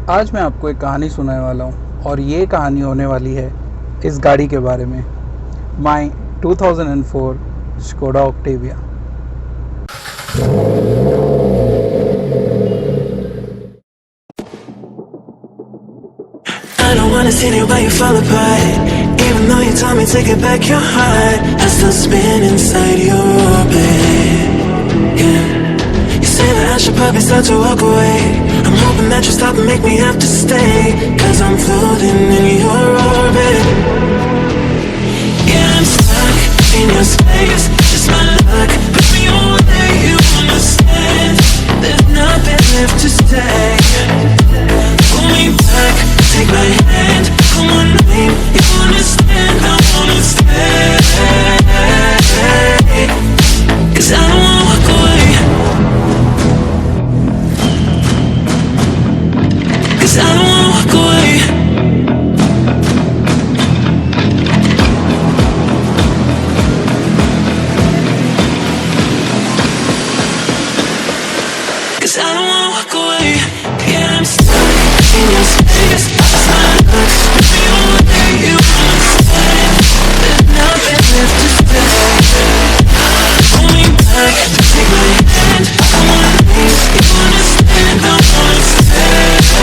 आज मैं आपको एक कहानी सुनाने वाला हूँ और ये कहानी होने वाली है इस गाड़ी के बारे में, माई 2004 Skoda Octavia. I don't wanna see you, but you fall apart. Even though you told me to get back your heart, I still spin inside your orbit. Yeah. You say that I should probably start to walk away. I'm hoping that you stop and make me have to stay, 'cause I'm floating in your orbit. Yeah, I'm stuck in your space. Just my luck, push me away. You understand? There's nothing left to say. Pull me back, take my hand, call my name. You understand? I wanna stay, 'cause I don't wanna walk away. 'Cause I don't wanna walk away. 'Cause I don't wanna walk away. Yeah, I'm stuck in your space. It's not luck, push me away. You understand? There's nothing left to say. Pull me back, take my hand, I wanna leave. You understand? I wanna stay. 'Cause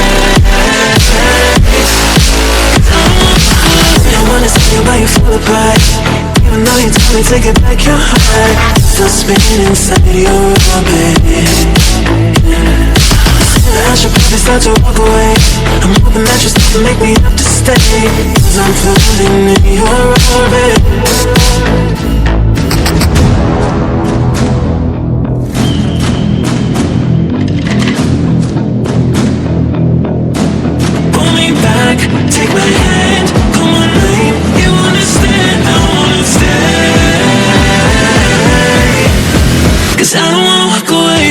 I don't wanna walk away. I wanna see you, but you fall apart. Even though you told me to get back your heart, still spinning inside your orbit. I should probably start to walk away. I'm hoping that you stop and make me have to stay, 'cause I'm floating in your orbit. Pull me back, take my hand, call my name. You understand? I wanna stay, 'cause I don't wanna walk away.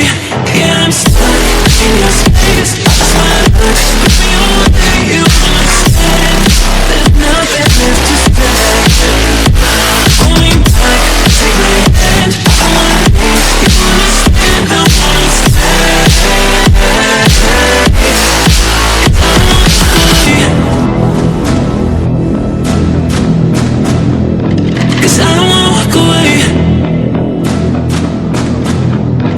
Yeah, I'm stuck in your space. It's my luck, push me away. You understand? There's nothing left to say. Pull me back, take my hand, I wanna leave. You understand? I wanna stay, 'cause I don't wanna walk away.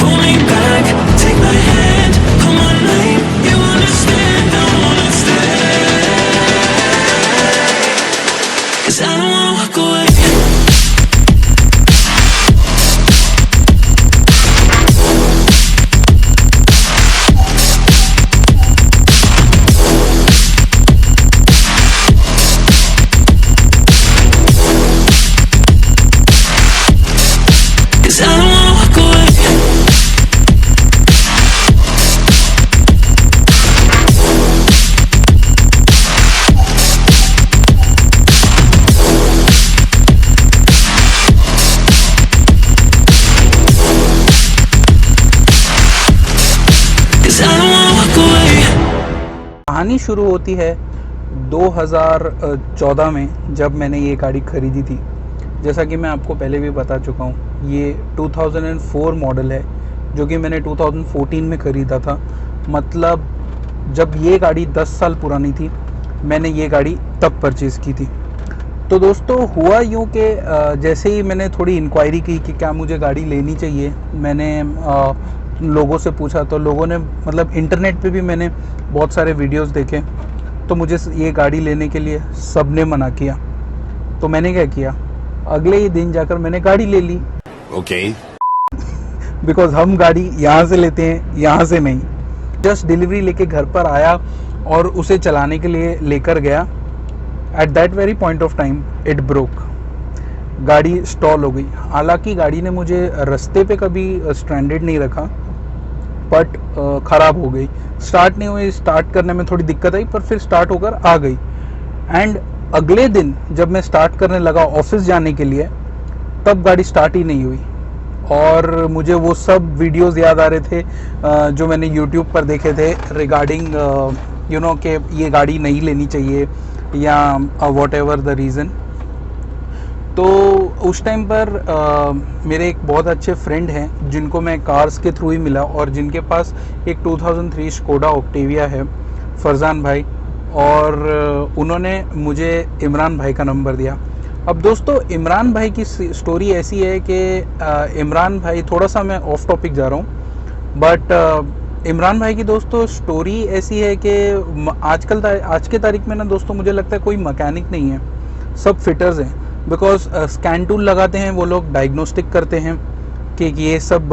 Pull me back, take my hand, call my name. You understand? I wanna stay, 'cause I don't wanna walk away. Cause I don't wanna walk away. Cause I don't wanna walk away. कहानी शुरू होती है 2014 में, जब मैंने ये गाड़ी खरीदी थी। जैसा कि मैं आपको पहले भी बता चुका हूँ, ये 2004 मॉडल है, जो कि मैंने 2014 में ख़रीदा था। मतलब जब ये गाड़ी 10 साल पुरानी थी, मैंने ये गाड़ी तब परचेज़ की थी। तो दोस्तों, हुआ यूँ कि जैसे ही मैंने थोड़ी इंक्वायरी की कि क्या मुझे गाड़ी लेनी चाहिए, मैंने लोगों से पूछा, तो लोगों ने मतलब इंटरनेट पे भी मैंने बहुत सारे वीडियोस देखे, तो मुझे ये गाड़ी लेने के लिए सब ने मना किया। तो मैंने क्या किया, अगले ही दिन जाकर मैंने गाड़ी ले ली। ओके। बिकॉज हम गाड़ी यहाँ से लेते हैं, यहाँ से नहीं। जस्ट डिलीवरी लेके घर पर आया और उसे चलाने के लिए लेकर गया। At that very point of time it broke, गाड़ी स्टॉल हो गई। हालांकि गाड़ी ने मुझे रास्ते पे कभी स्ट्रैंडेड नहीं रखा, बट ख़राब हो गई। स्टार्ट नहीं हुई, स्टार्ट करने में थोड़ी दिक्कत आई, पर फिर स्टार्ट होकर आ गई। एंड अगले दिन जब मैं स्टार्ट करने लगा ऑफिस जाने के लिए, तब गाड़ी स्टार्ट ही नहीं हुई। और मुझे वो सब वीडियोस याद आ रहे थे जो मैंने यूट्यूब पर देखे थे रिगार्डिंग यू नो कि ये गाड़ी नहीं लेनी चाहिए या वॉट एवर द रीज़न। तो उस टाइम पर मेरे एक बहुत अच्छे फ्रेंड हैं जिनको मैं कार्स के थ्रू ही मिला और जिनके पास एक 2003 स्कोडा ऑक्टेविया है फरजान भाई, और उन्होंने मुझे इमरान भाई का नंबर दिया। अब दोस्तों इमरान भाई की स्टोरी ऐसी है कि इमरान भाई, थोड़ा सा मैं ऑफ टॉपिक जा रहा हूँ, बट इमरान भाई की दोस्तों स्टोरी ऐसी है कि आज के तारीख में ना दोस्तों मुझे लगता है कोई मैकेनिक नहीं है, सब फिटर्स हैं। बिकॉज स्कैन टूल लगाते हैं वो लोग, डायग्नोस्टिक करते हैं कि ये सब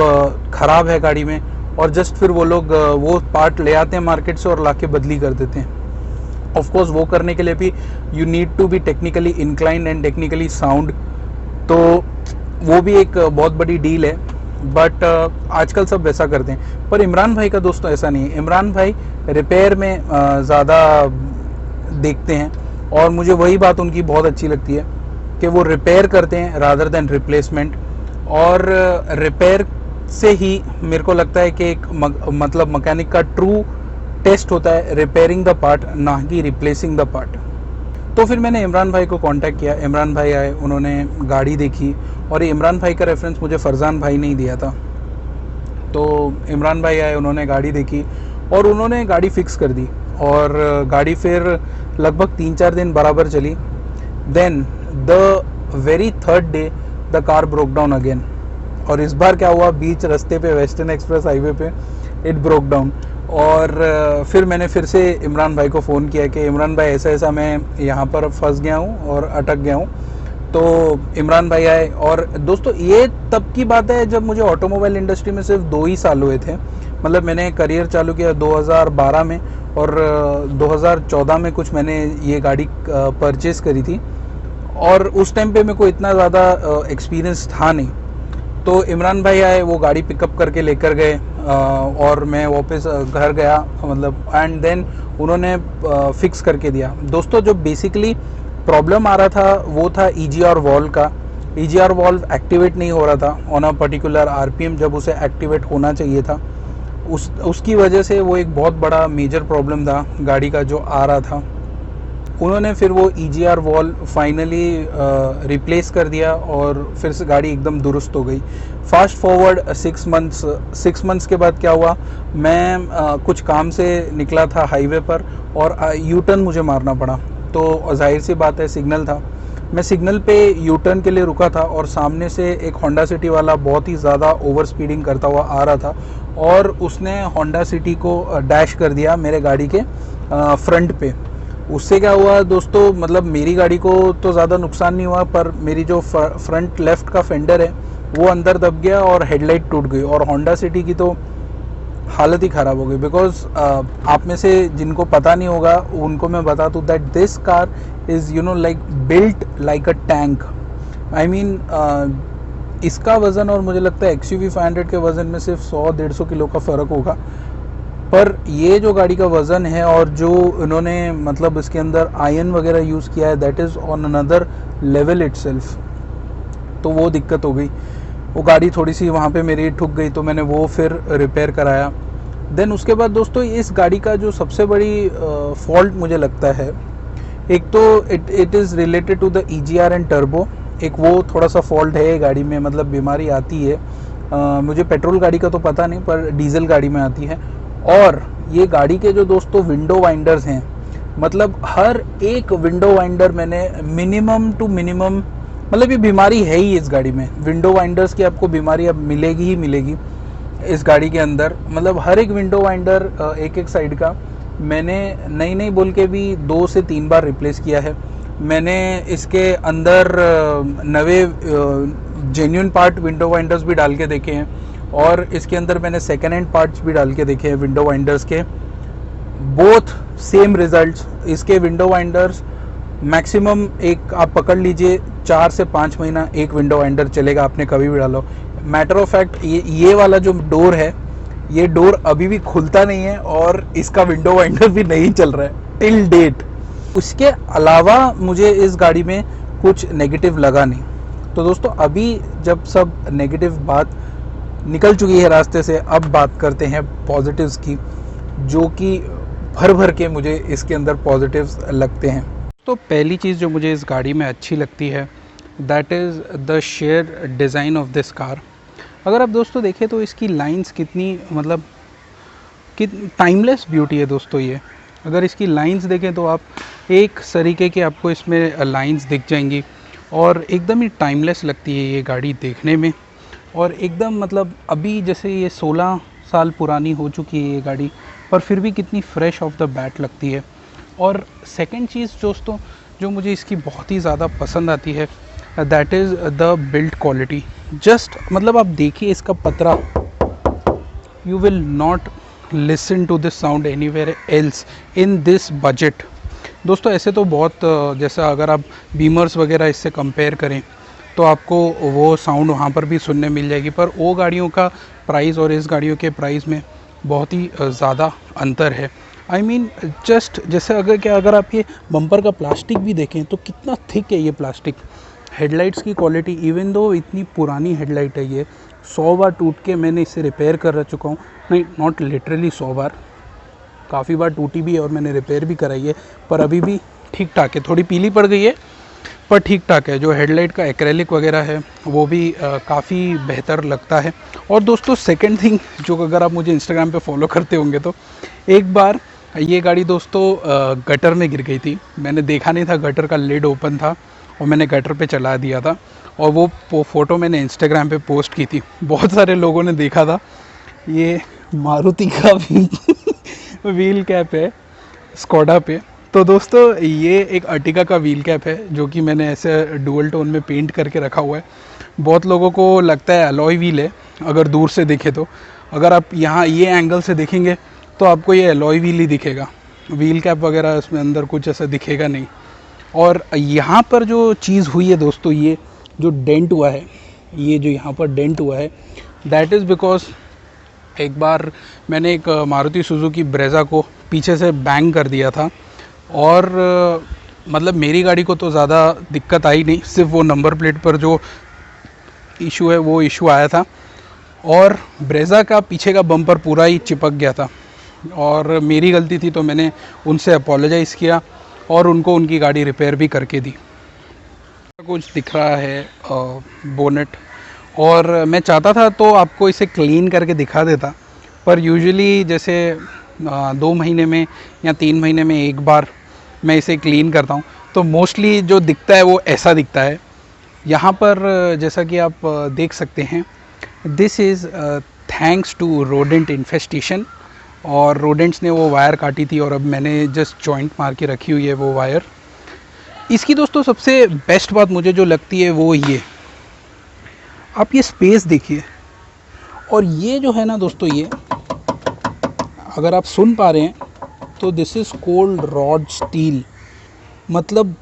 ख़राब है गाड़ी में, और जस्ट फिर वो लोग वो पार्ट ले आते हैं मार्केट से और लाके बदली कर देते हैं। ऑफ कोर्स वो करने के लिए भी you need to be technically inclined and technically sound, तो वो भी एक बहुत बड़ी डील है, बट आजकल सब वैसा करते हैं। पर इमरान भाई का दोस्तों ऐसा नहीं है। इमरान भाई रिपेयर में ज़्यादा देखते हैं, और मुझे वही बात उनकी बहुत अच्छी लगती है कि वो रिपेयर करते हैं रादर देन रिप्लेसमेंट। और रिपेयर से ही मेरे को लगता है कि एक मतलब मैकेनिक का ट्रू टेस्ट होता है रिपेयरिंग द पार्ट, ना कि रिप्लेसिंग द पार्ट। तो फिर मैंने इमरान भाई को कांटेक्ट किया, इमरान भाई आए, उन्होंने गाड़ी देखी, और ये इमरान भाई का रेफरेंस मुझे फरजान भाई ने ही दिया था। तो इमरान भाई आए, उन्होंने गाड़ी देखी और उन्होंने गाड़ी फिक्स कर दी, और गाड़ी फिर लगभग 3-4 दिन बराबर चली। Then the very third day the car broke down again, और इस बार क्या हुआ, बीच रास्ते पे वेस्टर्न एक्सप्रेस हाईवे पे इट ब्रोक डाउन। और फिर मैंने फिर से इमरान भाई को फ़ोन किया कि इमरान भाई ऐसा ऐसा मैं यहाँ पर फंस गया हूँ और अटक गया हूँ। तो इमरान भाई आए, और दोस्तों ये तब की बात है जब मुझे ऑटोमोबाइल इंडस्ट्री में सिर्फ 2 ही साल हुए थे। मतलब मैंने करियर चालू किया 2012 में, और 2014 में कुछ मैंने ये गाड़ी परचेज़ करी थी, और उस टाइम पे मेरे को इतना ज़्यादा एक्सपीरियंस था नहीं। तो इमरान भाई आए, वो गाड़ी पिकअप करके लेकर गए, और मैं वापस घर गया, मतलब एंड देन उन्होंने फिक्स करके दिया। दोस्तों जो बेसिकली प्रॉब्लम आ रहा था वो था EGR वॉल्व का। EGR वॉल्व एक्टिवेट नहीं हो रहा था ऑन अ पर्टिकुलर RPM जब उसे एक्टिवेट होना चाहिए था। उसकी वजह से वो एक बहुत बड़ा मेजर प्रॉब्लम था गाड़ी का जो आ रहा था। उन्होंने फिर वो EGR वॉल्व फाइनली रिप्लेस कर दिया, और फिर से गाड़ी एकदम दुरुस्त हो गई। फास्ट फॉरवर्ड 6 मंथ्स के बाद क्या हुआ, मैं कुछ काम से निकला था हाईवे पर, और यू टर्न मुझे मारना पड़ा। तो जाहिर सी बात है सिग्नल था, मैं सिग्नल पे यू टर्न के लिए रुका था, और सामने से एक होंडा सिटी वाला बहुत ही ज़्यादा ओवर स्पीडिंग करता हुआ आ रहा था, और उसने होंडा सिटी को डैश कर दिया मेरे गाड़ी के फ्रंट पे। उससे क्या हुआ दोस्तों, मतलब मेरी गाड़ी को तो ज़्यादा नुकसान नहीं हुआ, पर मेरी जो फ्रंट लेफ़्ट का फेंडर है वो अंदर दब गया, और हेडलाइट टूट गई, और होंडा सिटी की तो हालत ही ख़राब हो गई। बिकॉज आप में से जिनको पता नहीं होगा उनको मैं बता दूँ that this car is like built like a tank. I mean इसका वज़न और मुझे लगता है XUV 500 के वज़न में सिर्फ 100-150 किलो का फ़र्क होगा, पर ये जो गाड़ी का वज़न है और जो इन्होंने मतलब इसके अंदर आयरन वगैरह यूज़ किया है, that is on another level itself. तो वो दिक्कत हो गई, वो गाड़ी थोड़ी सी वहाँ पे मेरी ठुक गई, तो मैंने वो फिर रिपेयर कराया। देन उसके बाद दोस्तों इस गाड़ी का जो सबसे बड़ी फॉल्ट मुझे लगता है, एक तो it is related to the EGR and turbo. एक वो थोड़ा सा फॉल्ट है गाड़ी में, मतलब बीमारी आती है। मुझे पेट्रोल गाड़ी का तो पता नहीं, पर डीजल गाड़ी में आती है। और ये गाड़ी के जो दोस्तों विंडो वाइंडर्स हैं, मतलब हर एक विंडो वाइंडर मैंने मिनिमम टू मिनिमम, मतलब ये बीमारी है ही इस गाड़ी में। विंडो वाइंडर्स की आपको बीमारी अब मिलेगी ही मिलेगी इस गाड़ी के अंदर। मतलब हर एक विंडो वाइंडर एक साइड का मैंने नई बोल के भी 2 से 3 बार रिप्लेस किया है। मैंने इसके अंदर नए जेन्युइन पार्ट विंडो वाइंडर्स भी डाल के देखे हैं, और इसके अंदर मैंने सेकेंड हैंड पार्ट्स भी डाल के देखे हैं विंडो वाइंडर्स के। Both same results. इसके विंडो वाइंडर्स मैक्सिमम एक आप पकड़ लीजिए 4 से 5 महीना एक विंडो वाइंडर चलेगा, आपने कभी भी डालो। मैटर ऑफ फैक्ट ये वाला जो डोर है, ये डोर अभी भी खुलता नहीं है, और इसका विंडो वाइंडर भी नहीं चल रहा है टिल डेट। उसके अलावा मुझे इस गाड़ी में कुछ नेगेटिव लगा नहीं। तो दोस्तों अभी जब सब नेगेटिव बात निकल चुकी है रास्ते से, अब बात करते हैं पॉजिटिव्स की, जो कि भर भर के मुझे इसके अंदर पॉजिटिव्स लगते हैं। तो पहली चीज़ जो मुझे इस गाड़ी में अच्छी लगती है, that is the share design of this car. अगर आप दोस्तों देखें तो इसकी लाइंस कितनी मतलब टाइमलेस ब्यूटी है दोस्तों ये। अगर इसकी लाइंस देखें तो आप एक तरीके की आपको इसमें लाइंस दिख जाएंगी और एकदम ही टाइमलेस लगती है ये गाड़ी देखने में। और एकदम मतलब अभी जैसे ये 16 साल पुरानी हो चुकी है ये गाड़ी, पर फिर भी कितनी फ्रेश ऑफ द बैट लगती है। और सेकंड चीज़ दोस्तों जो मुझे इसकी बहुत ही ज़्यादा पसंद आती है, that is the build quality. Just मतलब आप देखिए इसका पतरा, you will not listen to this sound anywhere else in this budget. दोस्तों ऐसे तो बहुत जैसा अगर आप बीमर्स वगैरह इससे कंपेयर करें तो आपको वो साउंड वहाँ पर भी सुनने मिल जाएगी, पर वो गाड़ियों का प्राइस और इस गाड़ियों के प्राइस में बहुत ही ज़्यादा अंतर है। आई मीन जस्ट जैसे अगर आप ये बम्पर का प्लास्टिक भी देखें तो कितना थिक है ये प्लास्टिक। हेडलाइट्स की क्वालिटी, इवन दो इतनी पुरानी हेडलाइट है ये, 100 बार टूट के मैंने इसे रिपेयर कर चुका हूँ, नहीं नॉट लिटरली 100 बार, काफ़ी बार टूटी भी है और मैंने रिपेयर भी कराई है, पर अभी भी ठीक ठाक है। थोड़ी पीली पड़ गई है पर ठीक ठाक है। जो हेडलाइट का एक्रेलिक वगैरह है वो भी काफ़ी बेहतर लगता है। और दोस्तों सेकंड थिंग जो अगर आप मुझे इंस्टाग्राम पे फॉलो करते होंगे तो एक बार ये गाड़ी दोस्तों गटर में गिर गई थी। मैंने देखा नहीं था, गटर का लिड ओपन था और मैंने गटर पे चला दिया था और वो फ़ोटो मैंने इंस्टाग्राम पे पोस्ट की थी। बहुत सारे लोगों ने देखा था। ये मारुति का व्हील कैप है स्कोडा पे। तो दोस्तों ये एक अर्टिगा का व्हील कैप है जो कि मैंने ऐसे डुअल टोन में पेंट करके रखा हुआ है। बहुत लोगों को लगता है अलॉय व्हील है अगर दूर से देखे तो, अगर आप यहाँ ये एंगल से देखेंगे तो आपको ये अलॉय व्हील ही दिखेगा, व्हील कैप वगैरह इसमें अंदर कुछ ऐसा दिखेगा नहीं। और यहाँ पर जो चीज़ हुई है दोस्तों, ये जो डेंट हुआ है, ये जो यहाँ पर डेंट हुआ है, दैट इज़ बिकॉज एक बार मैंने एक मारुति सुजुकी ब्रेज़ा को पीछे से बैंग कर दिया था और मतलब मेरी गाड़ी को तो ज़्यादा दिक्कत आई नहीं, सिर्फ वो नंबर प्लेट पर जो इशू है वो इशू आया था और ब्रेज़ा का पीछे का बम्पर पूरा ही चिपक गया था और मेरी गलती थी। तो मैंने उनसे अपोलोजाइज़ किया और उनको उनकी गाड़ी रिपेयर भी करके दी। कुछ दिख रहा है बोनेट, और मैं चाहता था तो आपको इसे क्लीन करके दिखा देता, पर यूजुअली जैसे 2 महीने में या 3 महीने में एक बार मैं इसे क्लीन करता हूँ, तो मोस्टली जो दिखता है वो ऐसा दिखता है। यहाँ पर जैसा कि आप देख सकते हैं, this is thanks to rodent infestation, और रोडेंट्स ने वो वायर काटी थी और अब मैंने जस्ट जॉइंट मार के रखी हुई है वो वायर। इसकी दोस्तों सबसे बेस्ट बात मुझे जो लगती है वो ये, आप ये स्पेस देखिए, और ये जो है ना दोस्तों, ये अगर आप सुन पा रहे हैं तो this is cold rod steel. मतलब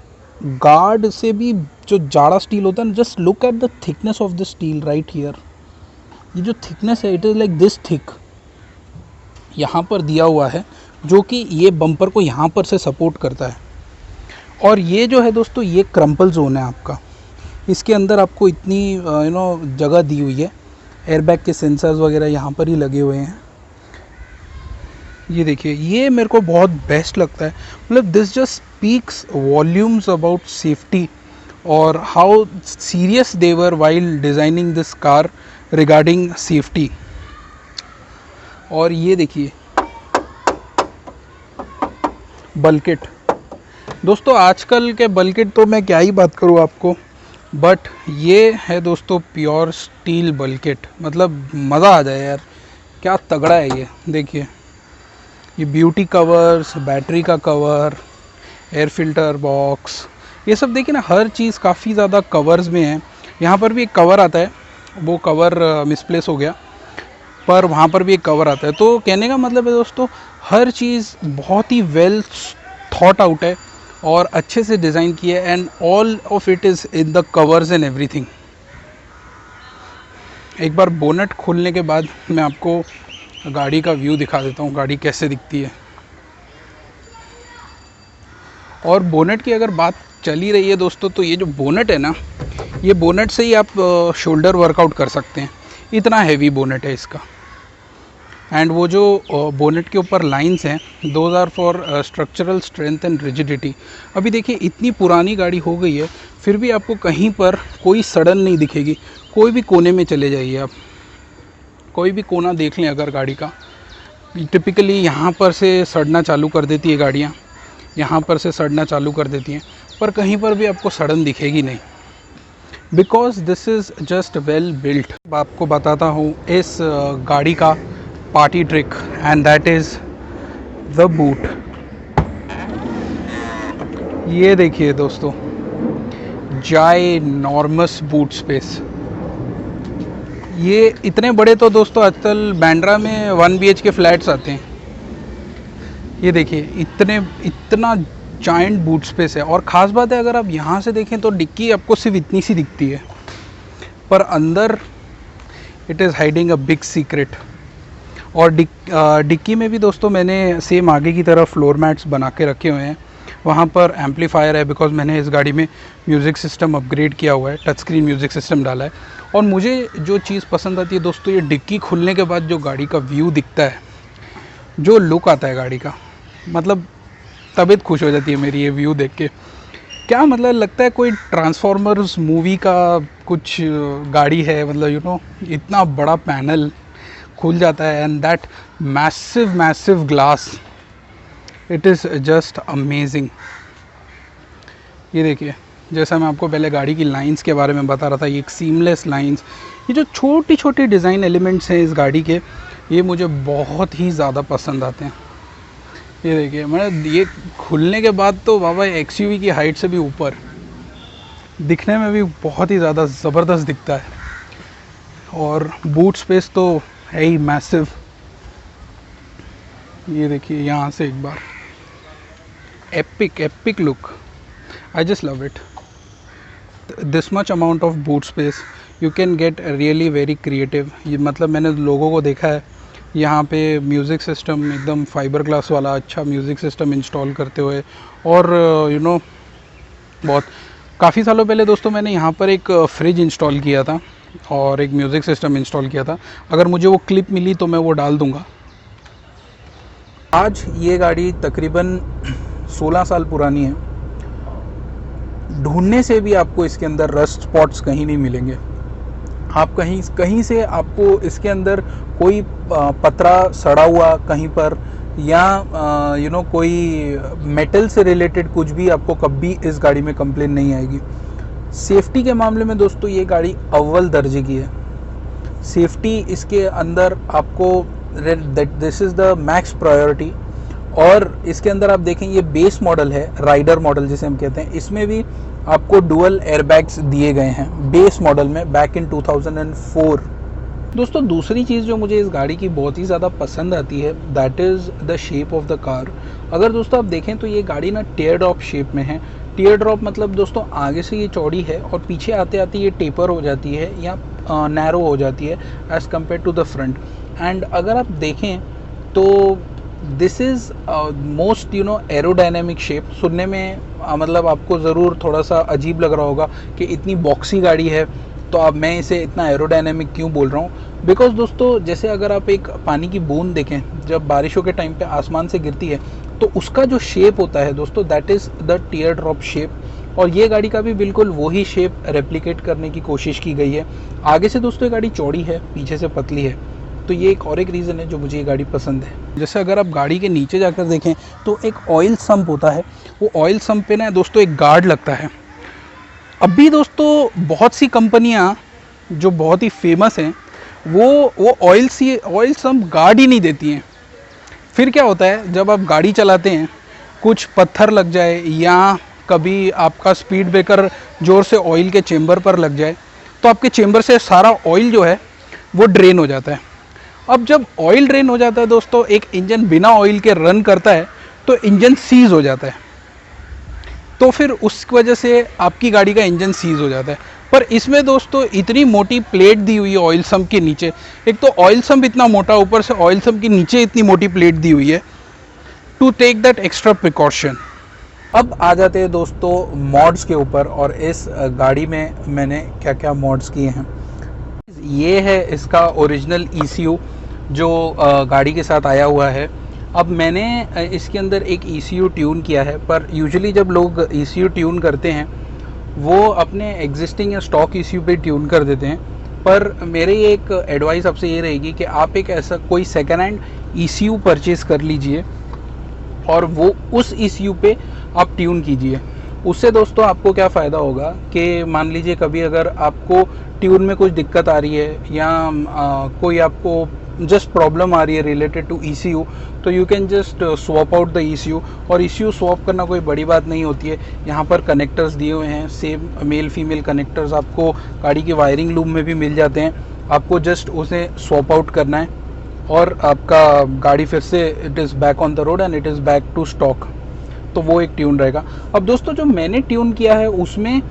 गार्ड से भी जो जाड़ा स्टील होता है ना, just look at the thickness of the steel right here. ये जो थिकनेस है it is like this thick यहाँ पर दिया हुआ है, जो कि ये बम्पर को यहाँ पर से सपोर्ट करता है। और ये जो है दोस्तों, ये क्रम्पल जोन है आपका, इसके अंदर आपको इतनी जगह दी हुई है। एयरबैग के सेंसर्स वगैरह यहाँ पर ही लगे हुए हैं। ये देखिए, ये मेरे को बहुत बेस्ट लगता है। मतलब this just speaks volumes about safety और how serious they were while designing this car regarding safety. और ये देखिए बल्किट, दोस्तों आजकल के बल्किट तो मैं क्या ही बात करूँ आपको, बट ये है दोस्तों प्योर स्टील बल्किट। मतलब मज़ा आ जाए यार, क्या तगड़ा है ये। देखिए ये ब्यूटी कवर्स, बैटरी का कवर, एयर फिल्टर बॉक्स, ये सब देखिए ना, हर चीज़ काफ़ी ज़्यादा कवर्स में है। यहाँ पर भी एक कवर आता है, वो कवर मिसप्लेस हो गया, पर वहाँ पर भी एक कवर आता है। तो कहने का मतलब है दोस्तों, हर चीज़ बहुत ही वेल थॉट आउट है और अच्छे से डिज़ाइन की है, and all of it is in the covers and everything. एक बार बोनट खोलने के बाद मैं आपको गाड़ी का व्यू दिखा देता हूँ, गाड़ी कैसे दिखती है। और बोनट की अगर बात चली रही है दोस्तों, तो ये जो बोनट है ना, ये बोनट से ही आप शोल्डर वर्कआउट कर सकते हैं, इतना हैवी बोनट है इसका। एंड वो जो बोनेट के ऊपर लाइंस हैं, those are for structural strength and rigidity. अभी देखिए इतनी पुरानी गाड़ी हो गई है, फिर भी आपको कहीं पर कोई सड़न नहीं दिखेगी। कोई भी कोने में चले जाइए आप, कोई भी कोना देख लें अगर गाड़ी का, टिपिकली यहाँ पर से सड़ना चालू कर देती है गाड़ियाँ, यहाँ पर से सड़ना चालू कर देती हैं, पर कहीं पर भी आपको सड़न दिखेगी नहीं, because this is just well built. आपको बताता हूँ इस गाड़ी का party trick, and that is the boot. ये देखिए दोस्तों, जायनॉर्मस बूट स्पेस। ये इतने बड़े तो दोस्तों आजकल बैंड्रा में 1 BHK फ्लैट्स आते हैं। ये देखिए इतना जायंट बूट स्पेस है। और ख़ास बात है, अगर आप यहाँ से देखें तो डिक्की आपको सिर्फ इतनी सी दिखती है, पर अंदर it is hiding a big secret. और डिक्की में भी दोस्तों मैंने सेम आगे की तरफ फ्लोर मैट्स बना के रखे हुए हैं। वहाँ पर एम्पलीफायर है, बिकॉज मैंने इस गाड़ी में म्यूज़िक सिस्टम अपग्रेड किया हुआ है, टच स्क्रीन म्यूज़िक सिस्टम डाला है। और मुझे जो चीज़ पसंद आती है दोस्तों, ये डिक्की खुलने के बाद जो गाड़ी का व्यू दिखता है, जो लुक आता है गाड़ी का, मतलब तबीयत खुश हो जाती है मेरी ये व्यू देख के। क्या मतलब लगता है कोई ट्रांसफॉर्मर्स मूवी का कुछ गाड़ी है, मतलब इतना बड़ा पैनल खुल जाता है, and that massive glass, it is just amazing. ये देखिए, जैसा मैं आपको पहले गाड़ी की लाइंस के बारे में बता रहा था, ये एक सीमलेस लाइंस, ये जो छोटी छोटी डिज़ाइन एलिमेंट्स हैं इस गाड़ी के, ये मुझे बहुत ही ज़्यादा पसंद आते हैं। ये देखिए, मतलब ये खुलने के बाद तो बाबा XUV की हाइट से भी ऊपर, दिखने में भी बहुत ही ज़्यादा ज़बरदस्त दिखता है। और बूट स्पेस तो है ही मैसिव। ये देखिए यहाँ से एक बार, epic look, I just love it. This much amount of boot space you can get really very creative। ये मतलब मैंने लोगों को देखा है यहाँ पे म्यूज़िक सिस्टम एकदम फाइबर ग्लास वाला अच्छा म्यूज़िक सिस्टम इंस्टॉल करते हुए। और बहुत काफ़ी सालों पहले दोस्तों मैंने यहाँ पर एक फ्रिज इंस्टॉल किया था और एक म्यूज़िक सिस्टम इंस्टॉल किया था। अगर मुझे वो क्लिप मिली तो मैं वो डाल दूँगा। आज ये गाड़ी तकरीबन 16 साल पुरानी है। ढूंढने से भी आपको इसके अंदर रस्ट स्पॉट्स कहीं नहीं मिलेंगे। आप कहीं से आपको इसके अंदर कोई पतरा सड़ा हुआ कहीं पर, या कोई मेटल से रिलेटेड कुछ भी आपको कभी इस गाड़ी में कंप्लेन नहीं आएगी। सेफ्टी के मामले में दोस्तों ये गाड़ी अव्वल दर्जे की है। सेफ्टी इसके अंदर आपको this is the max priority. और इसके अंदर आप देखें, ये बेस मॉडल है, राइडर मॉडल जिसे हम कहते हैं, इसमें भी आपको डुअल एयरबैग्स दिए गए हैं बेस मॉडल में, बैक इन 2004। दोस्तों दूसरी चीज़ जो मुझे इस गाड़ी की बहुत ही ज़्यादा पसंद आती है, that is the shape of the car. अगर दोस्तों आप देखें तो ये गाड़ी ना टीयर ड्रॉप शेप में है। टीयर ड्रॉप मतलब दोस्तों आगे से ये चौड़ी है और पीछे आते आते ये टेपर हो जाती है या नैरो हो जाती है as compare to the front. And अगर आप देखें तो this is most aerodynamic shape. सुनने में मतलब आपको ज़रूर थोड़ा सा अजीब लग रहा होगा कि इतनी बॉक्सी गाड़ी है तो अब मैं इसे इतना एरोडायनेमिक क्यों बोल रहा हूँ। बिकॉज दोस्तों जैसे अगर आप एक पानी की बूंद देखें जब बारिशों के टाइम पे आसमान से गिरती है तो उसका जो शेप होता है दोस्तों, that is the tier drop shape. और ये गाड़ी का भी बिल्कुल वही शेप रेप्लिकेट करने की कोशिश की गई है। आगे से दोस्तों ये गाड़ी चौड़ी है, पीछे से पतली है, तो ये एक और एक रीज़न है जो मुझे ये गाड़ी पसंद है। जैसे अगर आप गाड़ी के नीचे जाकर देखें तो एक ऑयल सम्प होता है, वो ऑयल सम्प पे ना दोस्तों एक गार्ड लगता है। अभी दोस्तों बहुत सी कंपनियां जो बहुत ही फेमस हैं वो ऑयल सम्प गार्ड ही नहीं देती हैं। फिर क्या होता है, जब आप गाड़ी चलाते हैं कुछ पत्थर लग जाए या कभी आपका स्पीड ब्रेकर ज़ोर से ऑयल के चेम्बर पर लग जाए तो आपके चेम्बर से सारा ऑयल जो है वो ड्रेन हो जाता है। अब जब ऑयल ड्रेन हो जाता है दोस्तों, एक इंजन बिना ऑयल के रन करता है तो इंजन सीज हो जाता है, तो फिर उस वजह से आपकी गाड़ी का इंजन सीज हो जाता है। पर इसमें दोस्तों इतनी मोटी प्लेट दी हुई है ऑयल सम्प के नीचे, एक तो ऑयल सम्प इतना मोटा, ऊपर से ऑयल सम्प के नीचे इतनी मोटी प्लेट दी हुई है to take that extra precaution. अब आ जाते हैं दोस्तों मॉड्स के ऊपर, और इस गाड़ी में मैंने क्या क्या मॉड्स किए हैं। ये है इसका ओरिजिनल ECU जो गाड़ी के साथ आया हुआ है। अब मैंने इसके अंदर एक ECU ट्यून किया है, पर यूजुअली जब लोग ECU ट्यून करते हैं वो अपने एग्जिस्टिंग या स्टॉक ECU पे ट्यून कर देते हैं। पर मेरी एक एडवाइस आपसे ये रहेगी कि आप एक ऐसा कोई सेकेंड हैंड ECU परचेज़ कर लीजिए और वो उस ECU पे आप ट्यून कीजिए। उससे दोस्तों आपको क्या फ़ायदा होगा कि मान लीजिए कभी अगर आपको ट्यून में कुछ दिक्कत आ रही है या कोई आपको जस्ट प्रॉब्लम आ रही है रिलेटेड टू ECU, तो you can just swap out the ECU। और ECU स्वैप करना कोई बड़ी बात नहीं होती है। यहाँ पर कनेक्टर्स दिए हुए हैं, सेम मेल फीमेल कनेक्टर्स आपको गाड़ी की वायरिंग लूप में भी मिल जाते हैं। आपको जस्ट उसे स्वैप आउट करना है और आपका गाड़ी फिर से it is back on the road and it is back to stock. तो वो एक ट्यून रहेगा। अब दोस्तों जो मैंने ट्यून किया है उसमें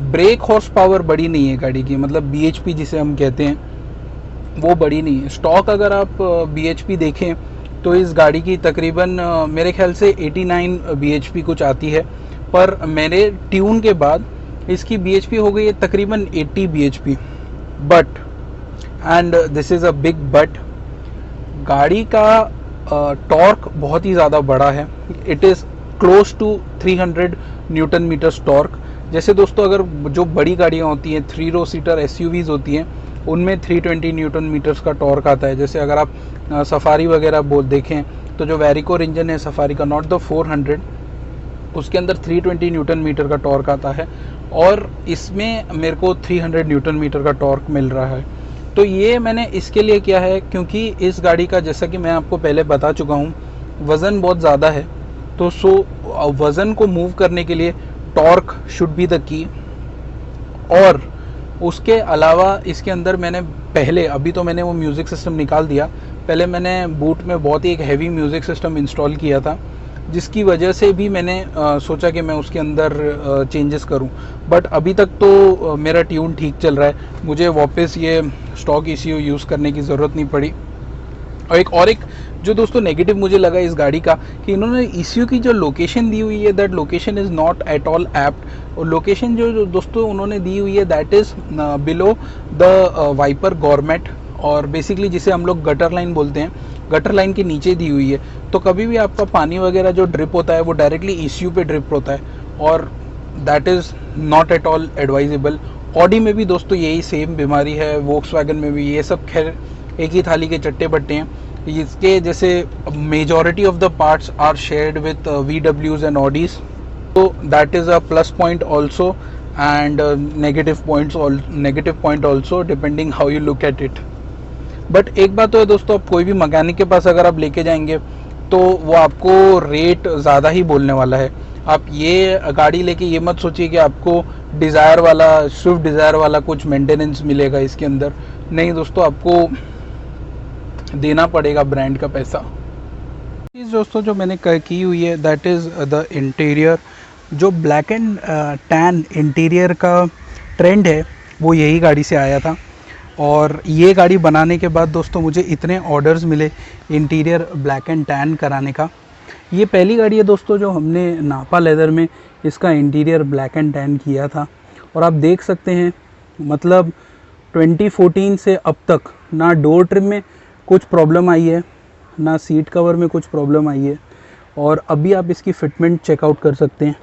ब्रेक हॉर्स पावर बड़ी नहीं है गाड़ी की, मतलब BHP जिसे हम कहते हैं वो बड़ी नहीं है। स्टॉक अगर आप BHP देखें तो इस गाड़ी की तकरीबन मेरे ख्याल से 89 BHP कुछ आती है, पर मेरे ट्यून के बाद इसकी BHP हो गई है तकरीबन 80 BHP। But and this is a big but, गाड़ी का टॉर्क बहुत ही ज़्यादा बड़ा है। It is close to 300 newton meters torque. जैसे दोस्तों अगर जो बड़ी गाड़ियाँ होती हैं 3 रो सीटर SUVs होती हैं उनमें 320 न्यूटन मीटर्स का टॉर्क आता है। जैसे अगर आप सफारी वगैरह देखें तो जो वेरिकोर इंजन है सफारी का, नॉट द 400, उसके अंदर 320 न्यूटन मीटर का टॉर्क आता है और इसमें मेरे को 300 न्यूटन मीटर का टॉर्क मिल रहा है। तो ये मैंने इसके लिए किया है क्योंकि इस गाड़ी का, जैसा कि मैं आपको पहले बता चुका हूँ, वज़न बहुत ज़्यादा है। तो वज़न को मूव करने के लिए torque should be the key. और उसके अलावा इसके अंदर मैंने पहले, अभी तो मैंने वो म्यूज़िक सिस्टम निकाल दिया, पहले मैंने बूट में बहुत ही एक हैवी म्यूज़िक सिस्टम इंस्टॉल किया था, जिसकी वजह से भी मैंने सोचा कि मैं उसके अंदर चेंजेस करूं। बट अभी तक तो मेरा ट्यून ठीक चल रहा है, मुझे वापस ये स्टॉक ECU यूज़ करने की ज़रूरत नहीं पड़ी। और एक जो दोस्तों नेगेटिव मुझे लगा इस गाड़ी का कि इन्होंने ECU की जो लोकेशन दी हुई है, that location is not at all apt. और लोकेशन जो दोस्तों उन्होंने दी हुई है that is below the wiper government, और बेसिकली जिसे हम लोग गटर लाइन बोलते हैं, गटर लाइन के नीचे दी हुई है। तो कभी भी आपका पानी वगैरह जो ड्रिप होता है वो डायरेक्टली ECU पे ड्रिप होता है और that is not at all advisable. Audi में भी दोस्तों यही सेम बीमारी है, वोक्सवैगन में भी, ये सब खैर एक ही थाली के चट्टे बट्टे हैं। इसके जैसे majority of the parts are shared with VWs and Audis, तो that is a plus point also and negative point also, depending how you look at it. But एक बात तो है दोस्तों, आप कोई भी मैकेनिक के पास अगर आप लेके जाएंगे तो वो आपको रेट ज़्यादा ही बोलने वाला है। आप ये गाड़ी लेके ये मत सोचिए कि आपको डिज़ायर वाला, स्विफ्ट डिज़ायर वाला कुछ मेंटेनेंस मिलेगा इसके अंदर। नहीं दोस्तों, आपको देना पड़ेगा ब्रांड का पैसा। चीज़ दोस्तों जो मैंने की हुई है दैट इज़ द इंटीरियर। जो ब्लैक एंड टैन इंटीरियर का ट्रेंड है वो यही गाड़ी से आया था, और ये गाड़ी बनाने के बाद दोस्तों मुझे इतने ऑर्डर्स मिले इंटीरियर ब्लैक एंड टैन कराने का। ये पहली गाड़ी है दोस्तों जो हमने नापा लेदर में इसका इंटीरियर ब्लैक एंड टैन किया था। और आप देख सकते हैं, मतलब 2014 से अब तक ना डोर ट्रिम में कुछ प्रॉब्लम आई है, ना सीट कवर में कुछ प्रॉब्लम आई है। और अभी आप इसकी फिटमेंट चेकआउट कर सकते हैं,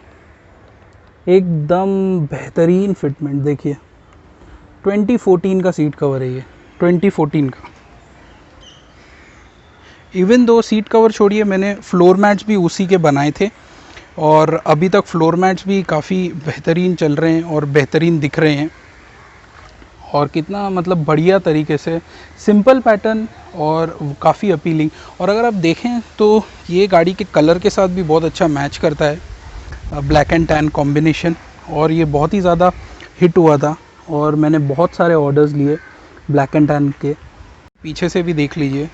एकदम बेहतरीन फिटमेंट। देखिए 2014 का सीट कवर है ये, 2014 का। इवन दो सीट कवर छोड़िए, मैंने फ्लोर मैट्स भी उसी के बनाए थे और अभी तक फ्लोर मैट्स भी काफ़ी बेहतरीन चल रहे हैं और बेहतरीन दिख रहे हैं। और कितना मतलब बढ़िया तरीके से सिंपल पैटर्न और काफ़ी अपीलिंग। और अगर आप देखें तो ये गाड़ी के कलर के साथ भी बहुत अच्छा मैच करता है, ब्लैक एंड टैन कॉम्बिनेशन। और ये बहुत ही ज़्यादा हिट हुआ था और मैंने बहुत सारे ऑर्डर्स लिए ब्लैक एंड टैन के। पीछे से भी देख लीजिए,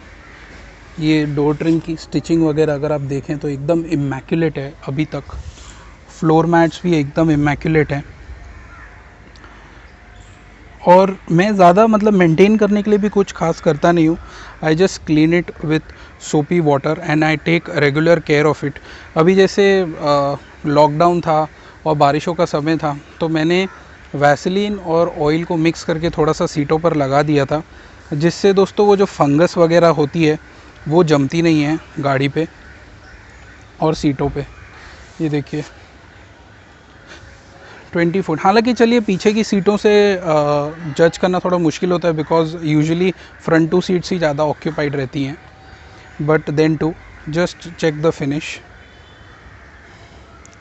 ये डोर ट्रिम की स्टिचिंग वगैरह अगर आप देखें तो एकदम इमैक्युलेट है अभी तक। फ्लोर मैट्स भी एकदम इमैक्युलेट हैं। और मैं ज़्यादा मतलब मेंटेन करने के लिए भी कुछ खास करता नहीं हूँ। I just clean it with soapy water and I take regular care of it. अभी जैसे लॉकडाउन था और बारिशों का समय था, तो मैंने वैसलीन और ऑयल को मिक्स करके थोड़ा सा सीटों पर लगा दिया था, जिससे दोस्तों वो जो फंगस वगैरह होती है वो जमती नहीं है गाड़ी पे और सीटों पे। ये देखिए 20 फुट। हालांकि चलिए पीछे की सीटों से जज करना थोड़ा मुश्किल होता है, because usually front two seats ही ज़्यादा ऑक्यूपाइड रहती हैं। But then to just check the finish,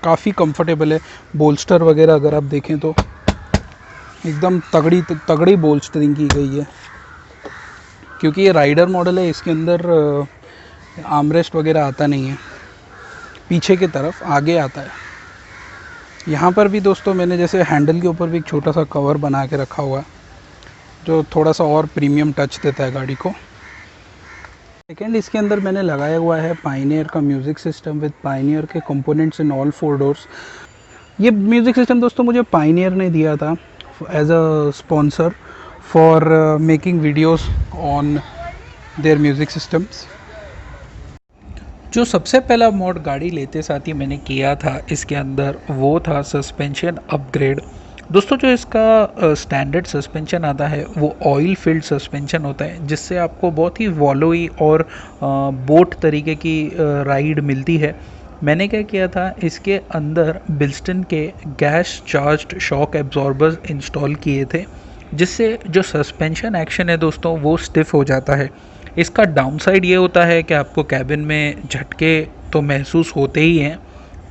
काफ़ी कंफर्टेबल है। बोल्स्टर वगैरह अगर आप देखें तो एकदम तगड़ी बोल्स्टरिंग की गई है, क्योंकि ये राइडर मॉडल है, इसके अंदर आर्मरेस्ट वगैरह आता नहीं है, पीछे की तरफ आगे आता है। यहाँ पर भी दोस्तों मैंने जैसे हैंडल के ऊपर भी एक छोटा सा कवर बना के रखा हुआ है, जो थोड़ा सा और प्रीमियम टच देता है गाड़ी को। सेकेंड, इसके अंदर मैंने लगाया हुआ है पायनियर का म्यूज़िक सिस्टम विद पायनियर के कंपोनेंट्स इन ऑल 4 डोर्स। ये म्यूज़िक सिस्टम दोस्तों मुझे पायनियर ने दिया था as a sponsor for making videos on their music systems. जो सबसे पहला मॉड गाड़ी लेते साथ ही मैंने किया था इसके अंदर, वो था सस्पेंशन अपग्रेड। दोस्तों जो इसका स्टैंडर्ड सस्पेंशन आता है वो ऑयल फिल्ड सस्पेंशन होता है, जिससे आपको बहुत ही वॉलोई और बोट तरीके की राइड मिलती है। मैंने क्या किया था, इसके अंदर बिल्स्टन के gas charged shock absorbers install किए थे, जिससे जो सस्पेंशन एक्शन है दोस्तों वो स्टिफ हो जाता है। इसका डाउनसाइड ये होता है कि आपको कैबिन में झटके तो महसूस होते ही हैं,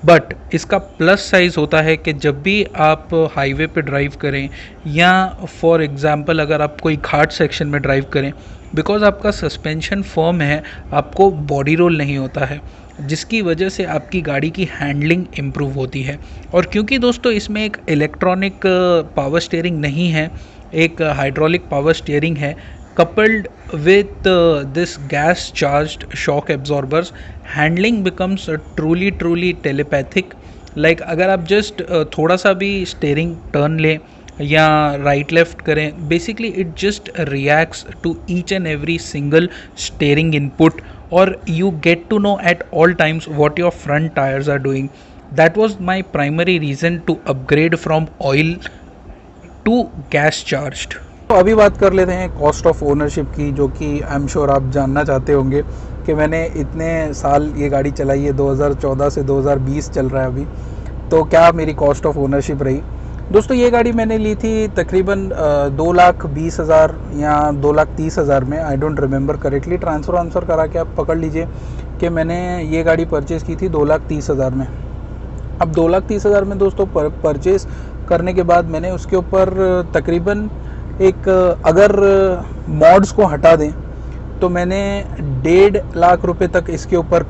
बट इसका प्लस साइज़ होता है कि जब भी आप हाईवे पे ड्राइव करें या फॉर एग्ज़ाम्पल अगर आप कोई घाट सेक्शन में ड्राइव करें, बिकॉज़ आपका सस्पेंशन फर्म है, आपको बॉडी रोल नहीं होता है, जिसकी वजह से आपकी गाड़ी की हैंडलिंग इम्प्रूव होती है। और क्योंकि दोस्तों इसमें एक इलेक्ट्रॉनिक पावर स्टीयरिंग नहीं है, एक हाइड्रोलिक पावर स्टीयरिंग है, coupled with this gas charged shock absorbers, handling becomes truly telepathic। like अगर आप जस्ट थोड़ा सा भी स्टेयरिंग टर्न लें या राइट लेफ्ट करें, basically it just reacts to each and every single steering input, और you get to know at all times what your front tyres are doing. That was my primary reason to upgrade from oil to gas charged. तो अभी बात कर लेते हैं cost of ownership की, जो कि आई एम श्योर आप जानना चाहते होंगे कि मैंने इतने साल ये गाड़ी चलाई है, 2014 से 2020 चल रहा है अभी, तो क्या मेरी कॉस्ट ऑफ ओनरशिप रही। दोस्तों ये गाड़ी मैंने ली थी तकरीबन 2,20,000 या 2,30,000 में, I don't remember correctly, transfer करा के आप पकड़ लीजिए कि मैंने ये गाड़ी परचेज़ की थी 2,30,000 में। अब 2,30,000 में दोस्तों परचेज़ करने के बाद मैंने उसके ऊपर तकरीबन एक, अगर मॉड्स को हटा दें तो मैंने 1.5 लाख रुपए तक इसके ऊपर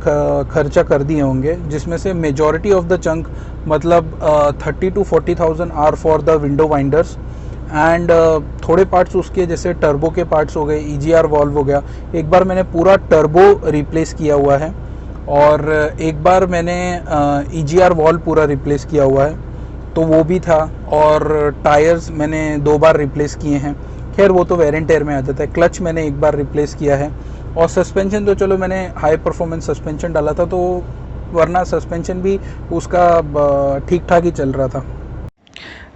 खर्चा कर दिए होंगे, जिसमें से मेजॉरिटी ऑफ द चंक मतलब 30 to 40,000 are for the window winders and थोड़े पार्ट्स उसके जैसे टर्बो के पार्ट्स हो गए, EGR वॉल्व हो गया। एक बार मैंने पूरा टर्बो रिप्लेस किया हुआ है और एक बार मैंने EGR वॉल्व पूरा रिप्लेस किया हुआ है, तो वो भी था। और टायर्स मैंने 2 बार रिप्लेस किए हैं, खैर वो तो वेर एंड टेयर में आ जाता है। क्लच मैंने 1 बार रिप्लेस किया है, और सस्पेंशन तो चलो मैंने हाई परफॉर्मेंस सस्पेंशन डाला था, तो वरना सस्पेंशन भी उसका ठीक ठाक ही चल रहा था।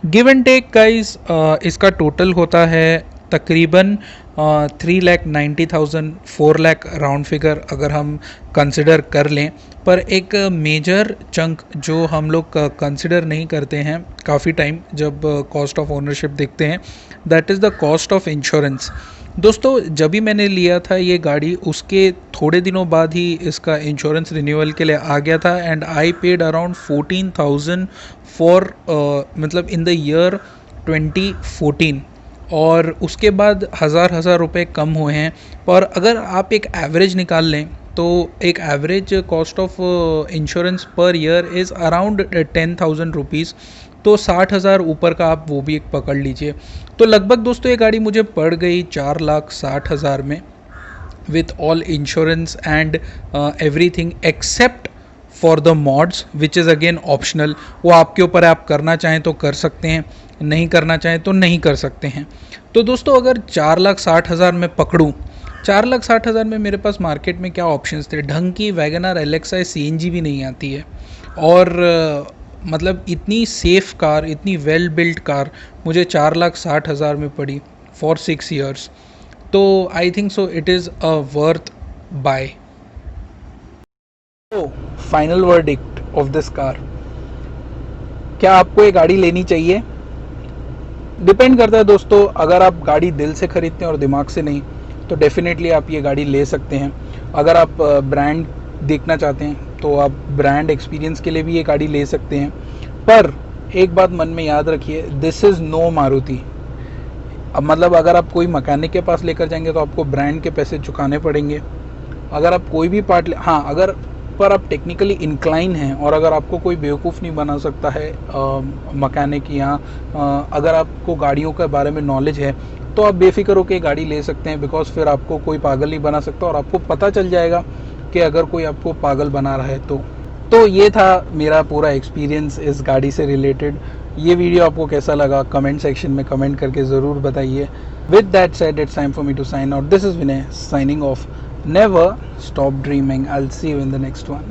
गिव एंड टेक गाइस, इसका टोटल होता है तकरीबन 3,90,000 4 लाख राउंड फिगर अगर हम कंसिडर कर लें। पर एक मेजर चंक जो हम लोग कंसिडर नहीं करते हैं काफ़ी टाइम जब कॉस्ट ऑफ ओनरशिप देखते हैं, that is the cost of insurance. दोस्तों जब भी मैंने लिया था ये गाड़ी, उसके थोड़े दिनों बाद ही इसका इंश्योरेंस रिन्यूअल के लिए आ गया था, and I paid around 14,000 for मतलब इन द ईयर 2014, और उसके बाद हज़ार रुपए कम हुए हैं। पर अगर आप एक एवरेज निकाल लें तो एक average cost of insurance per year is around 10,000 rupees, तो 60,000 ऊपर का आप वो भी एक पकड़ लीजिए। तो लगभग दोस्तों ये गाड़ी मुझे पड़ गई 4,60,000 में with all insurance and everything except for the mods which is again optional. वो आपके ऊपर है, आप करना चाहें तो कर सकते हैं, नहीं करना चाहें तो नहीं कर सकते हैं। तो दोस्तों अगर 4,60,000 में पकड़ूं, 4,60,000 में मेरे पास मार्केट में क्या ऑप्शंस थे, ढंग की वैगनर LXi CNG भी नहीं आती है, और मतलब इतनी सेफ़ कार, इतनी वेल बिल्ट कार मुझे 4,60,000 में पड़ी फॉर 6 ईयर्स। तो I think so it is a worth buy. तो final verdict of this car, क्या आपको ये गाड़ी लेनी चाहिए? डिपेंड करता है दोस्तों, अगर आप गाड़ी दिल से खरीदते हैं और दिमाग से नहीं, तो डेफिनेटली आप ये गाड़ी ले सकते हैं। अगर आप ब्रांड देखना चाहते हैं तो आप ब्रांड एक्सपीरियंस के लिए भी ये गाड़ी ले सकते हैं। पर एक बात मन में याद रखिए, दिस इज़ नो मारुति। अब मतलब अगर आप कोई मैकेनिक के पास लेकर जाएंगे तो आपको ब्रांड के पैसे चुकाने पड़ेंगे। अगर आप कोई भी पार्ट हाँ, अगर पर आप टेक्निकली इंक्लाइन हैं और अगर आपको कोई बेवकूफ़ नहीं बना सकता है मैकेनिक, या अगर आपको गाड़ियों के बारे में नॉलेज है, तो आप बेफिक्र होकर गाड़ी ले सकते हैं। बिकॉज फिर आपको कोई पागल नहीं बना सकता और आपको पता चल जाएगा कि अगर कोई आपको पागल बना रहा है तो ये था मेरा पूरा एक्सपीरियंस इस गाड़ी से रिलेटेड। ये वीडियो आपको कैसा लगा कमेंट सेक्शन में कमेंट करके ज़रूर बताइए। With that said, it's time for me to sign out. This is Vinay signing off. Never stop dreaming. I'll see you in the next one.